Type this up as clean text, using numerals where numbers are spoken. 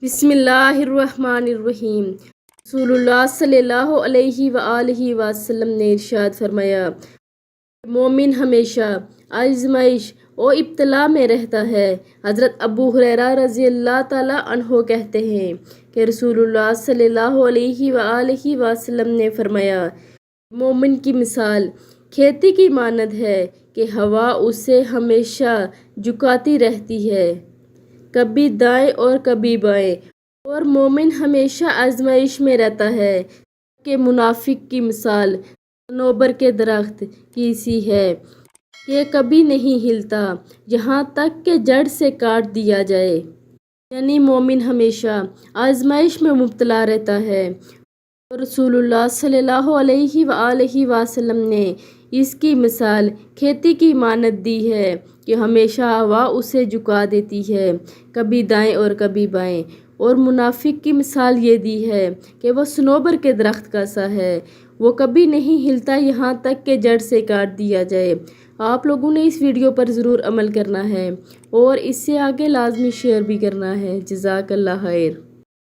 बिस्मिल्लाहिर्रहमानिर्रहीम। रसूलुल्लाह सल्लल्लाहु अलैहि वआलिहि वसल्लम ने इरशाद फरमाया, मोमिन हमेशा आजमाइश और इब्तला में रहता है। हज़रत अबू हुरैरा रज़ी अल्लाह ताला अन्हो कहते हैं कि रसूलुल्लाह सल्लल्लाहु अलैहि वआलिहि वसल्लम ने फरमाया, मोमिन की मिसाल खेती की मानद है कि हवा उसे हमेशा झुकाती रहती है, कभी दाएं और कभी बाएं, और मोमिन हमेशा आजमाइश में रहता है। कि मुनाफिक की मिसाल सनोबर के दरख्त की सी है कि कभी नहीं हिलता यहाँ तक कि जड़ से काट दिया जाए। यानी मोमिन हमेशा आजमाइश में मुब्तला रहता है। और रसूलुल्लाह सल्लल्लाहु अलैहि वआलिहि वसल्लम ने इसकी मिसाल खेती की मानद दी है कि हमेशा हवा उसे झुका देती है, कभी दाएं और कभी बाएं। और मुनाफिक की मिसाल ये दी है कि वह सनोबर के दरख्त का सा है, वो कभी नहीं हिलता यहाँ तक कि जड़ से काट दिया जाए। आप लोगों ने इस वीडियो पर ज़रूर अमल करना है और इससे आगे लाजमी शेयर भी करना है। जज़ाकल्लाह खैर।